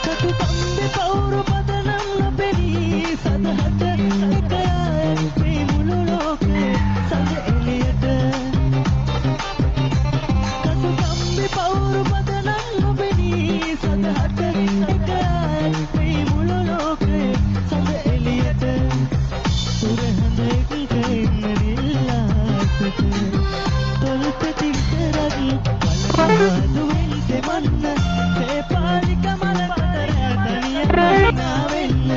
කටුකම්බේ පවුරු පදනම් නොපෙනී සදහට එකයයි මේ මුළු ලෝකේ සඳ එළියට කටුකම්බේ පවුරු පදනම් නොපෙනී සදහට එකයයි මේ මුළු ලෝකේ සඳ එළියට සුරහඳ එක්ක ඉන්න නිල්ලාසට තොල්පති විතරක් බලමදුවෙන් දෙමන්න තේපාලික මලකට රැතනිය මහිනා වෙන්න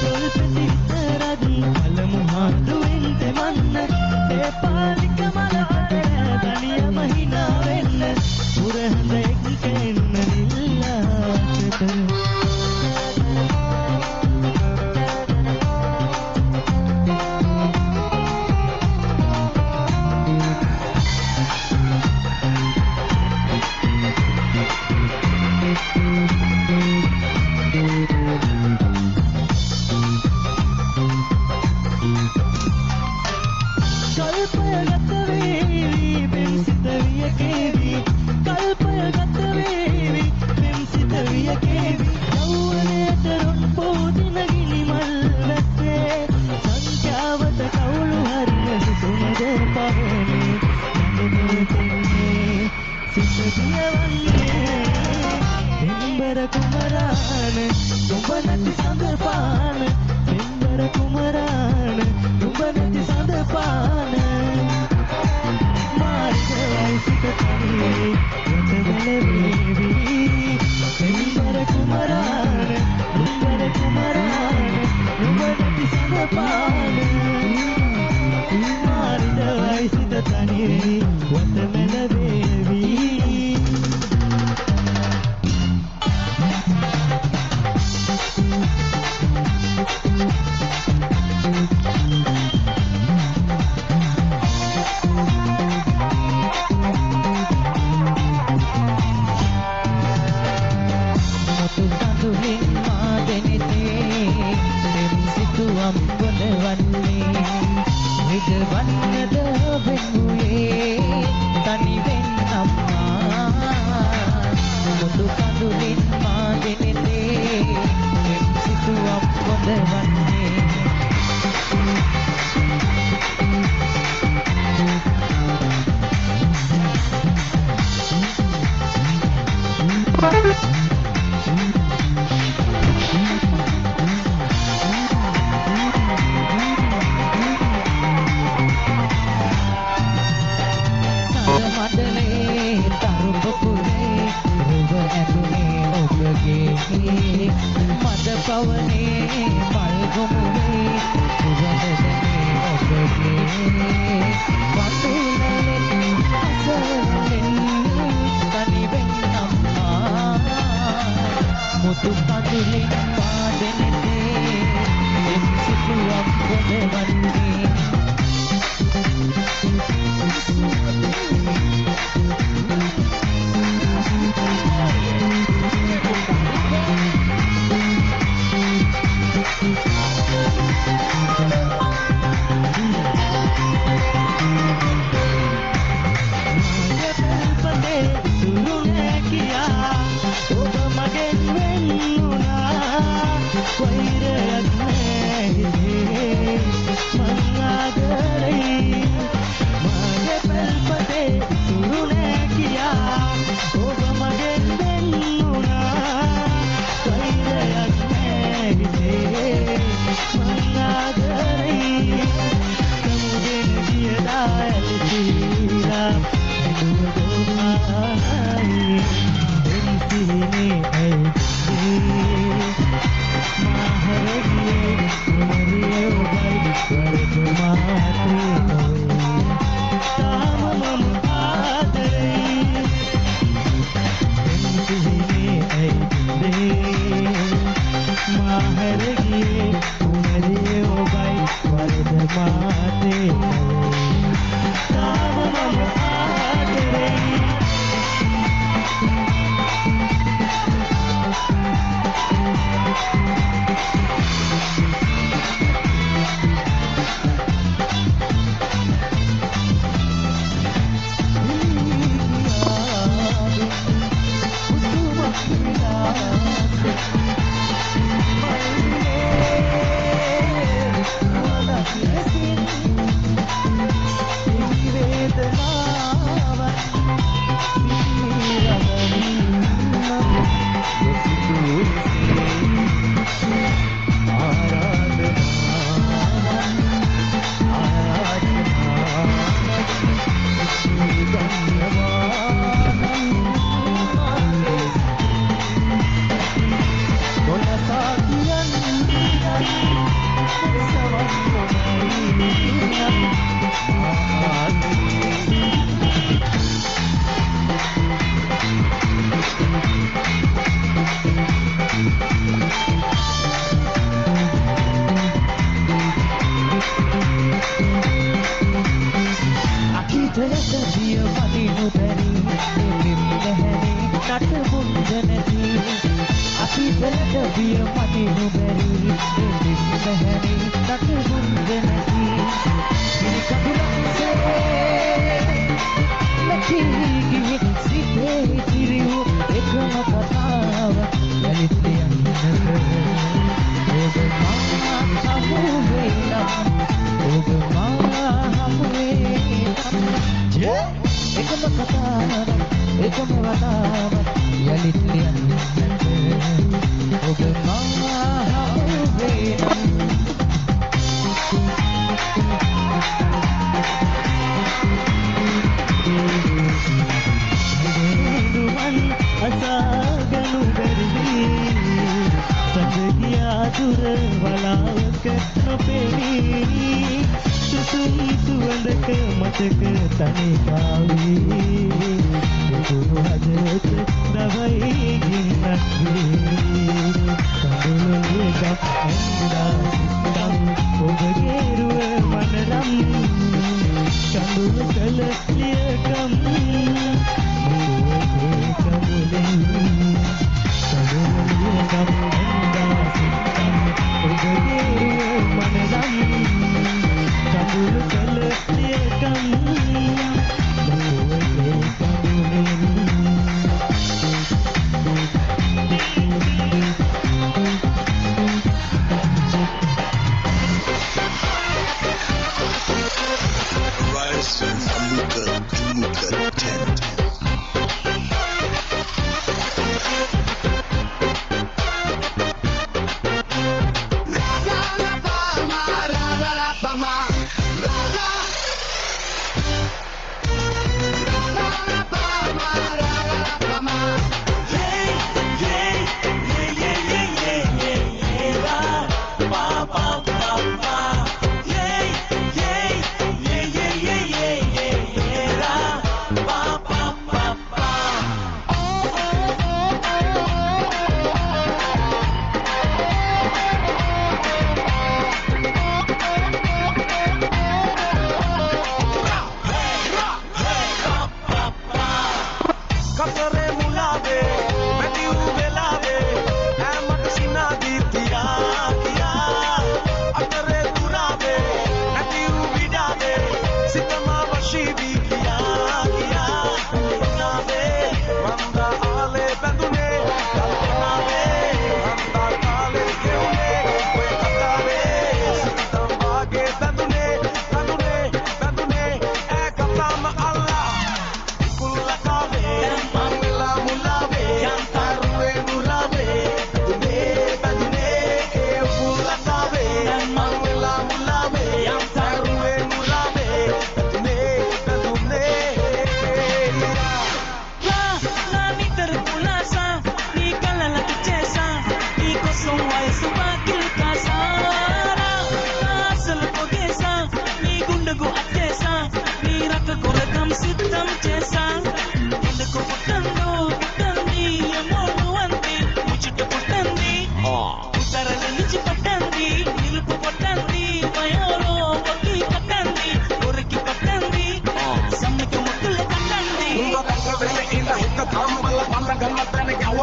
තොල්පති විතරක් බලමදුවෙන් දෙමන්න තේපාලික මලකට රැතනිය මහිනා වෙන්න සුරහඳ එක්ක ඉන්න නිල්ලාසට කල්පයගත වේවි පෙම්සිත වියකේවි කල්පයගත වේවි පෙම්සිත වියකේවි යෞවනයට රොන් පෝදින ගිනි මල් වැස්සේ සංඛ්‍යාවට කවුළු හරින සුසුමද පවනේ යඳුනේ තින්නේ සිත දියවන්නේ පෙම්බර කුමරාන ඔබ නැති සඳ පාන පෙම්බර කුමරාන ඔබ නැති සඳ පාන මාර්ගයයි සිත තනියේ යතවල වේවි පෙම්බර කුමරාන පෙම්බර කුමරාන ඔබ නැති සඳ පාන මාර්ගයයි සිත තනියේ යතවල වේවි විදවන්නද වෙනුයේ තනි වෙන්න අම්මා මුදු කඳුලින් මා දෙනෙතේ සිතුවම් පොදවන්නේ මද පවනේ මල්ගොමුවේ සුවඳදනේ ඔබගේ වතුලෙන් අසලෙන් තනිවෙන් අම්මා මුතු පතුලින් පාදෙනෙතේ එම් සිතුවක් පොදවන්නේ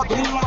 Come